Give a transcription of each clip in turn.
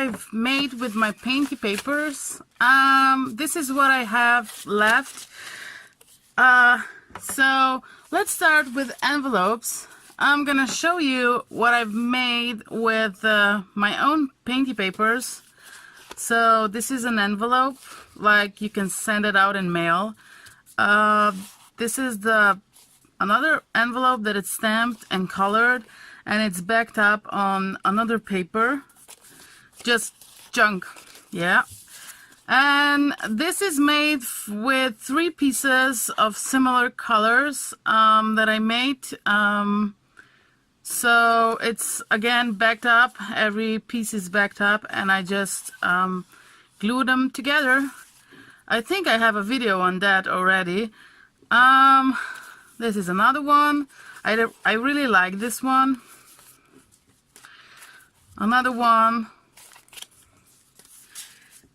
I've made with my painty papers. This is what I have left. So let's start with envelopes. I'm gonna show you what I've made with my own painty papers. So this is an envelope, like you can send it out in mail. This is another envelope that it's stamped and colored, and it's backed up on another paper. Just junk, yeah. And this is made with 3 pieces of similar colors that I made. So it's again backed up, every piece is backed up, and I just glue them together. I think I have a video on that already. This is another one. I really like this one. Another one.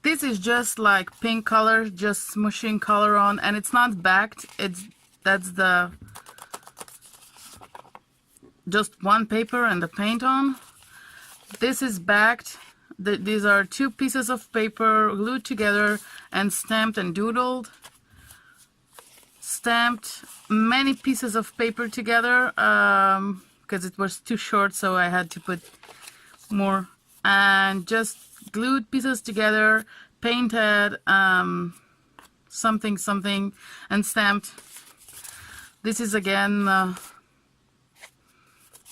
This is just like pink color, just smooshing color on, and it's not backed. That's the just one paper and the paint on. This is backed. These are 2 pieces of paper glued together and stamped and doodled. Stamped many pieces of paper together because it was too short, so I had to put more, and just glued pieces together, painted something and stamped. This is again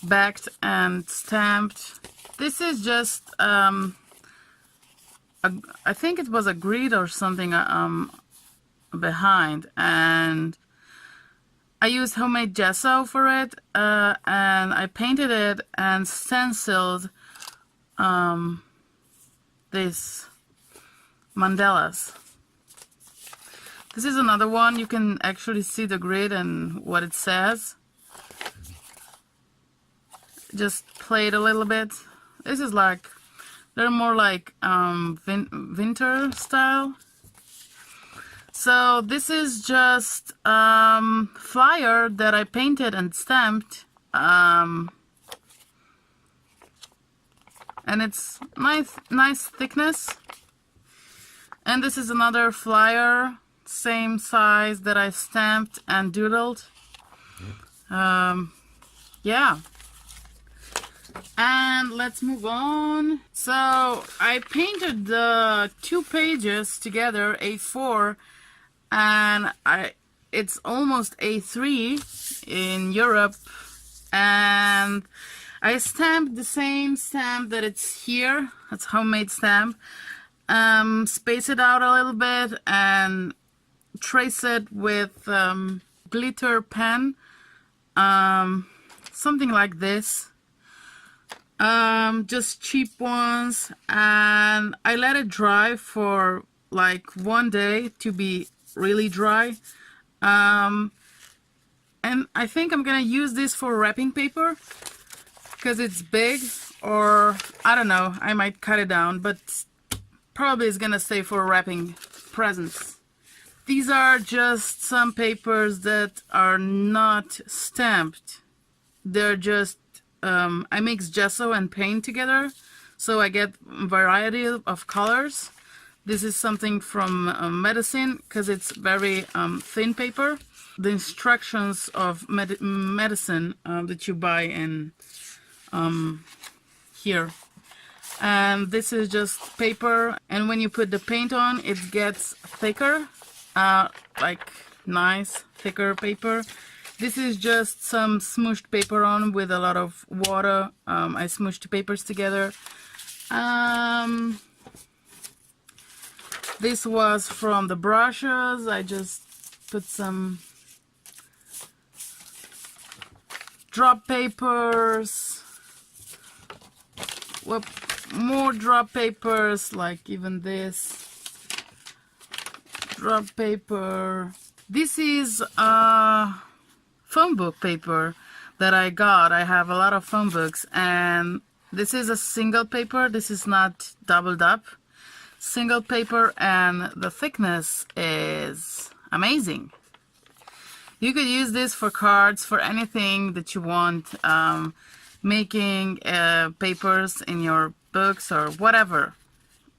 backed and stamped. This is just I think it was a grid or something behind, and I used homemade gesso for it, and I painted it and stenciled these mandalas. This is another one. You can actually see the grid and what it says. Just played a little bit. This is like, they're more like winter style. So this is just flyer that I painted and stamped, and it's nice thickness. And this is another flyer, same size, that I stamped and doodled. Yeah. And let's move on. So I painted the 2 pages together, A4, and it's almost A3 in Europe, and I stamped the same stamp that it's here. It's homemade stamp. Space it out a little bit and trace it with glitter pen, something like this. Just cheap ones, and I let it dry for like 1 day to be really dry. And I think I'm gonna use this for wrapping paper because it's big, or I don't know, I might cut it down, but probably it's gonna stay for wrapping presents. These are just some papers that are not stamped. They're just I mix gesso and paint together, so I get a variety of colors. This is something from medicine, because it's very thin paper. The instructions of medicine that you buy in here. And this is just paper, and when you put the paint on, it gets thicker, like nice thicker paper. This is just some smooshed paper on with a lot of water. I smooshed the papers together. This was from the brushes. I just put some drop papers. Whoop, more drop papers, like even this drop paper. This is phone book paper that I got. I have a lot of phone books, and this is a single paper. This is not doubled up. Single paper, and the thickness is amazing. You could use this for cards, for anything that you want, making papers in your books or whatever.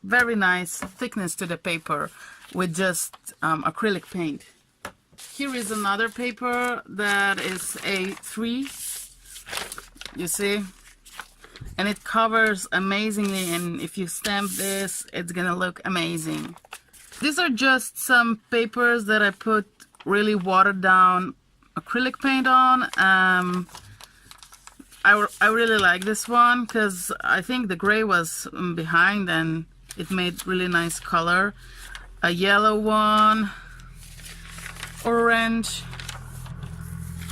very nice thickness to the paper with just acrylic paint. Here is another paper that is A3, you see, and it covers amazingly, and if you stamp this, it's gonna look amazing. These are just some papers that I put really watered down acrylic paint on. I really like this one because I think the gray was behind and it made really nice color. A yellow one, orange,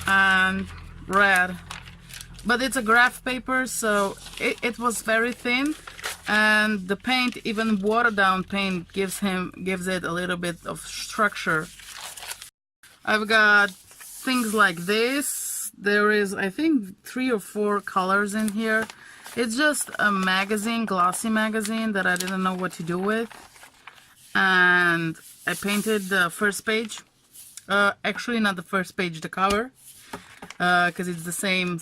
and red. But it's a graph paper, so it was very thin, and the paint, even watered down paint, gives it a little bit of structure. I've got things like this. There is, I think, 3 or 4 colors in here. It's just a magazine, glossy magazine that I didn't know what to do with, and I painted the first page. Actually, not the first page, the cover, because it's the same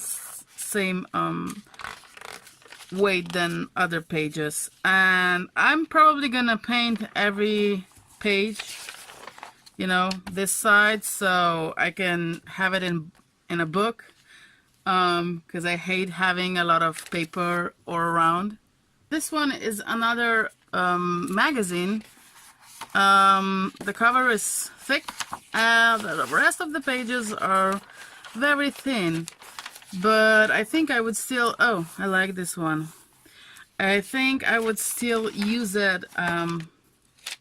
weight than other pages. And I'm probably gonna paint every page, you know, this side, so I can have it in a book, because I hate having a lot of paper or around. This one is another magazine. The cover is thick, the rest of the pages are very thin. But I think I would still, oh, I like this one. I think I would still use it,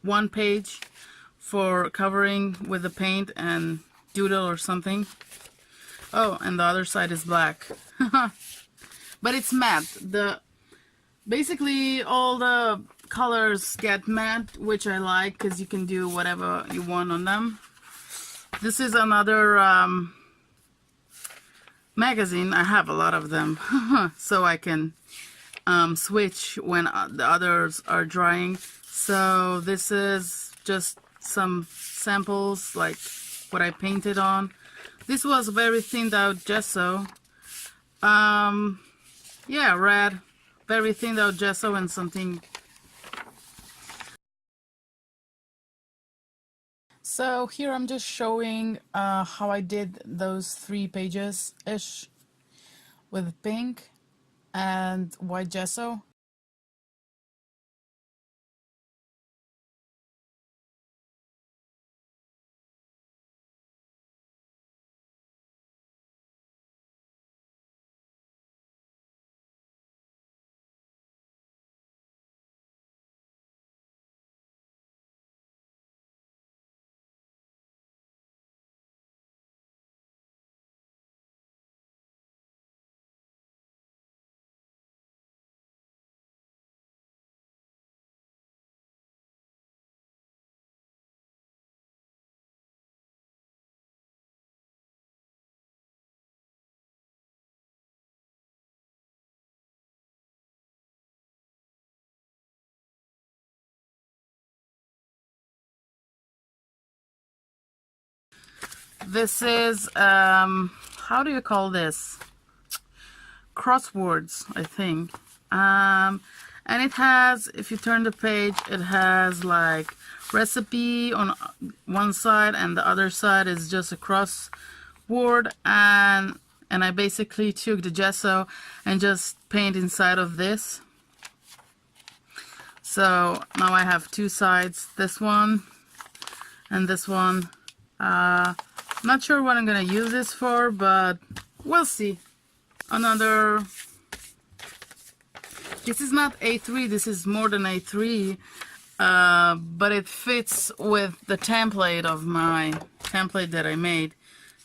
one page for covering with the paint and doodle or something. Oh, and the other side is black. But it's matte. Basically all the colors get matte, which I like because you can do whatever you want on them. This is another magazine. I have a lot of them so I can switch when the others are drying. So this is just some samples like what I painted on. This was very thinned out gesso. Yeah, red, very thinned out gesso and something. So here I'm just showing how I did those 3 pages-ish with pink and white gesso. This is, how do you call this? Crosswords, I think. And it has, if you turn the page, it has like recipe on one side and the other side is just a crossword. And I basically took the gesso and just paint inside of this. So now I have 2 sides, this one and this one. Not sure what I'm gonna use this for, but we'll see. Another, this is not A3, this is more than A3, but it fits with the template of my template that I made,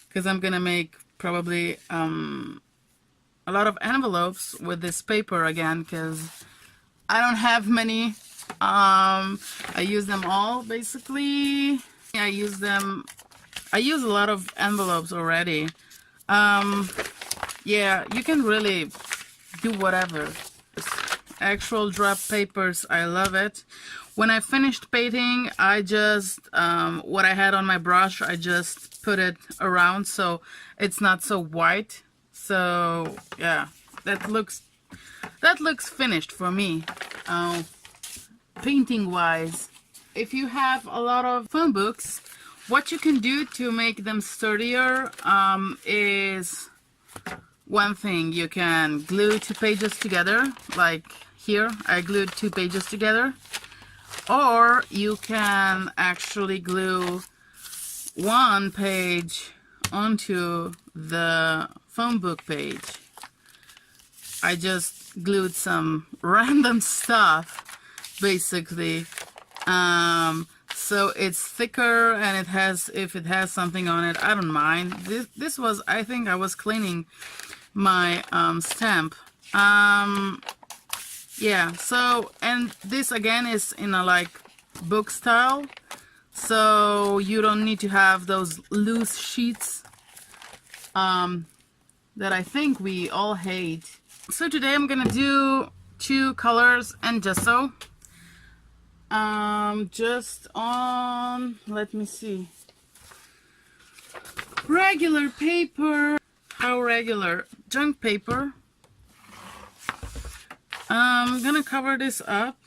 because I'm gonna make probably a lot of envelopes with this paper again, because I don't have many. I use them all basically. I use a lot of envelopes already. Yeah, you can really do whatever. Actual drop papers, I love it. When I finished painting, I just, what I had on my brush, I just put it around so it's not so white. So yeah, that looks finished for me. painting wise. If you have a lot of phone books, what you can do to make them sturdier is one thing. You can glue 2 pages together, like here I glued 2 pages together, or you can actually glue 1 page onto the phone book page. I just glued some random stuff basically, so it's thicker, and it has, if it has something on it, I don't mind. This was, I think I was cleaning my stamp. Yeah, so, and this again is in a like book style, so you don't need to have those loose sheets that I think we all hate. So today I'm gonna do 2 colors and gesso. Just on, let me see, regular paper. How regular? Junk paper. I'm gonna cover this up.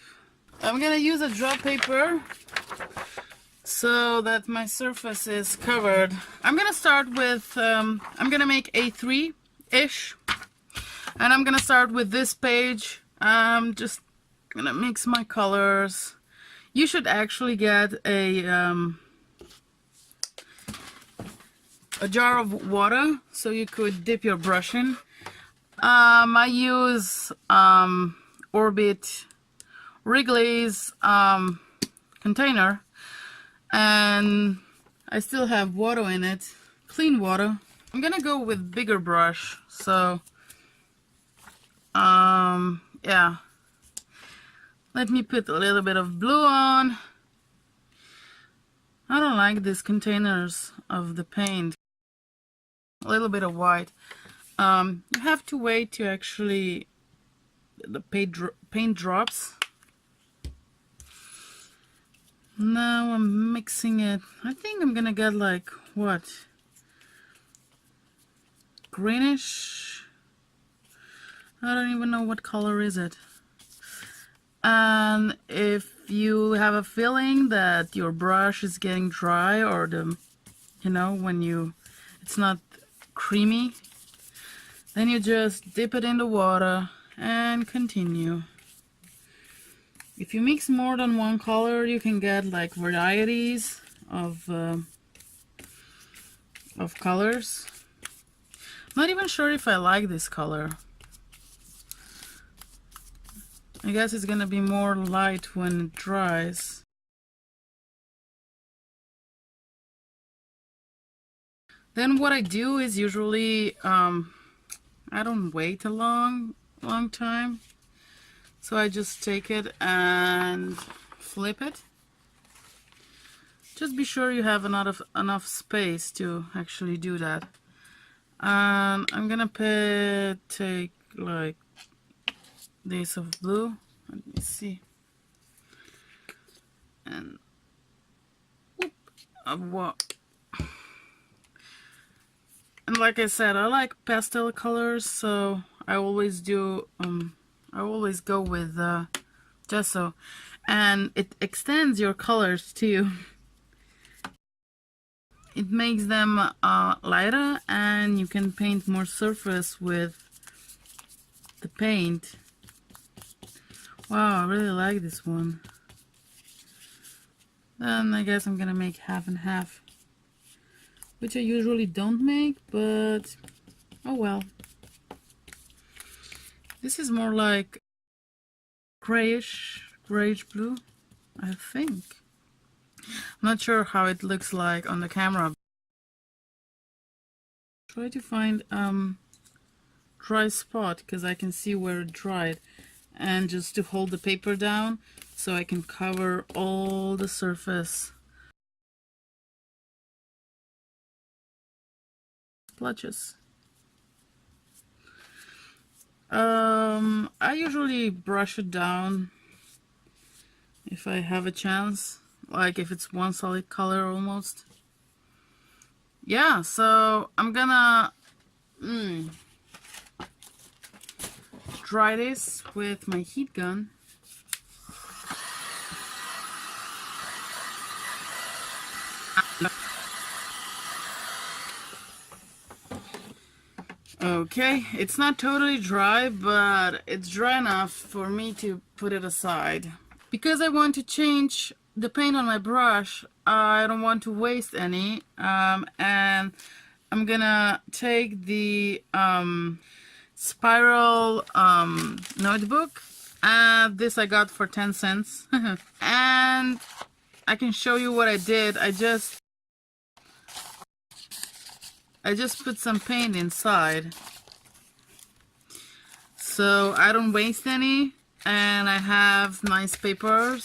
I'm gonna use a draw paper so that my surface is covered. I'm gonna start with, I'm gonna make A3-ish, and I'm gonna start with this page. I'm just gonna mix my colors. You should actually get a jar of water so you could dip your brush in. I use Orbit Wrigley's container, and I still have water in it, clean water. I'm gonna go with bigger brush, so yeah. Let me put a little bit of blue on. I don't like these containers of the paint. A little bit of white. You have to wait to actually the paint drops. Now I'm mixing it. I think I'm gonna get like, what? Greenish? I don't even know what color is it. And if you have a feeling that your brush is getting dry, or the, you know, when you, it's not creamy, then you just dip it in the water and continue. If you mix more than 1 color, you can get like varieties of colors. Not even sure if I like this color. I guess it's gonna be more light when it dries. Then what I do is usually, I don't wait a long time. So I just take it and flip it. Just be sure you have enough space to actually do that. And I'm gonna take like this of blue. Let me see. And whoop, what? And like I said, I like pastel colors, so I always do. I always go with gesso, and it extends your colors too. It makes them lighter, and you can paint more surface with the paint. Wow, I really like this one. Then I guess I'm gonna make half and half, which I usually don't make, but oh well. This is more like grayish blue, I think. I'm not sure how it looks like on the camera. Try to find dry spot, because I can see where it dried, and just to hold the paper down so I can cover all the surface. Splotches. I usually brush it down if I have a chance, like if it's one solid color almost. Yeah, so I'm gonna dry this with my heat gun. Okay, it's not totally dry, but it's dry enough for me to put it aside. Because I want to change the paint on my brush, I don't want to waste any, and I'm gonna take the spiral notebook. This I got for 10 cents. And I can show you what I did. I just put some paint inside, so I don't waste any, and I have nice papers.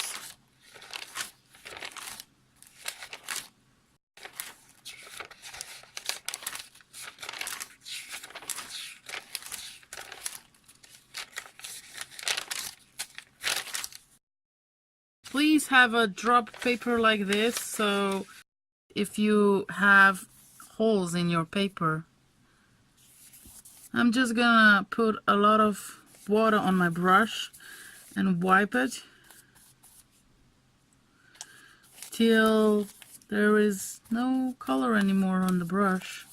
Please have a drop paper like this, so if you have holes in your paper. I'm just gonna put a lot of water on my brush and wipe it till there is no color anymore on the brush.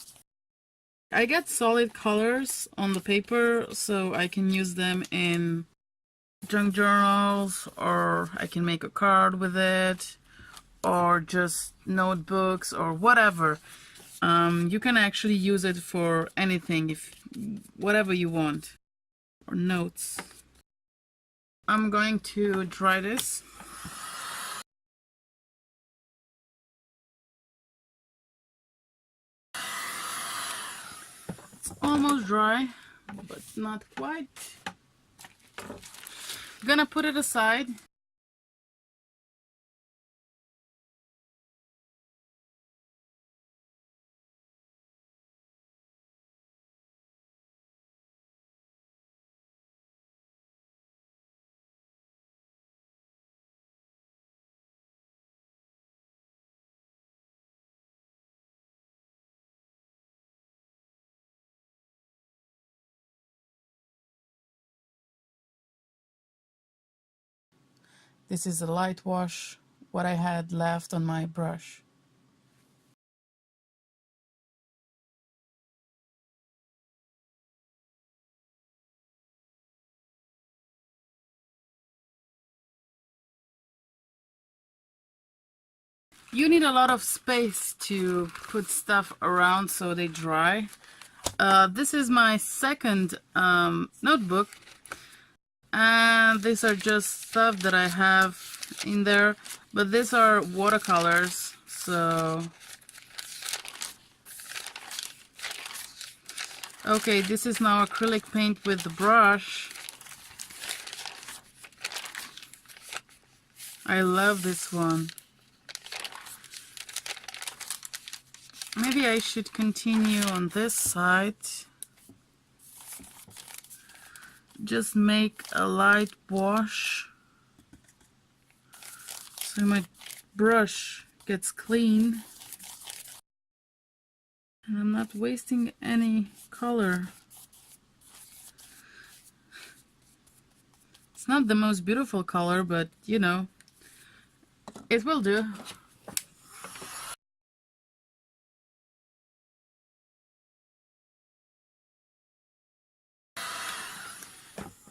I get solid colors on the paper so I can use them in junk journals, or I can make a card with it, or just notebooks or whatever. You can actually use it for anything, if whatever you want, or notes. I'm going to dry this. It's almost dry, but not quite. I'm gonna put it aside. This is a light wash, what I had left on my brush. You need a lot of space to put stuff around so they dry. This is my second notebook, and these are just stuff that I have in there, but these are watercolors, so okay, this is now acrylic paint with the brush. I love this one. Maybe I should continue on this side. Just make a light wash so my brush gets clean and I'm not wasting any color. It's not the most beautiful color, but you know, it will do.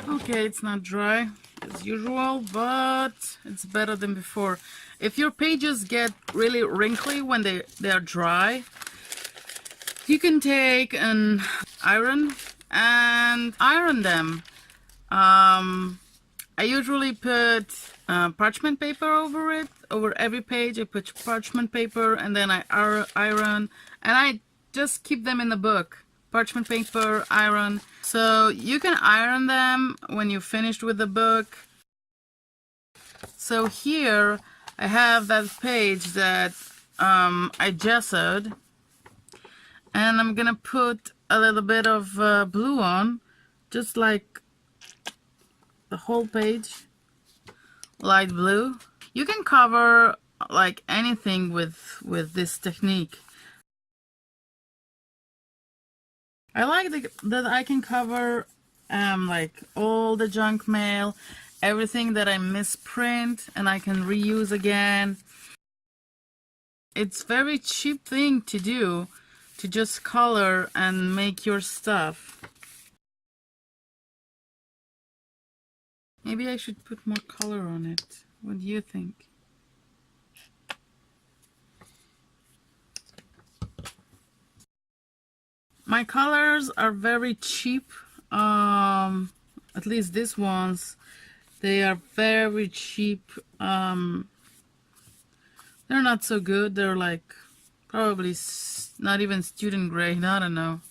Okay, it's not dry as usual, but it's better than before. If your pages get really wrinkly when they are dry, you can take an iron and iron them. I usually put parchment paper over it. Over every page I put parchment paper, and then I iron, and I just keep them in the book. Parchment paper, iron. So you can iron them when you're finished with the book. So here I have that page that I gessoed, and I'm gonna put a little bit of blue on, just like the whole page, light blue. You can cover like anything with this technique. I like that I can cover like all the junk mail, everything that I misprint, and I can reuse again. it's very cheap thing to do, to just color and make your stuff. Maybe I should put more color on it. What do you think? My colors are very cheap. At least these ones, they are very cheap. They're not so good. They're like probably not even student grade. I don't know.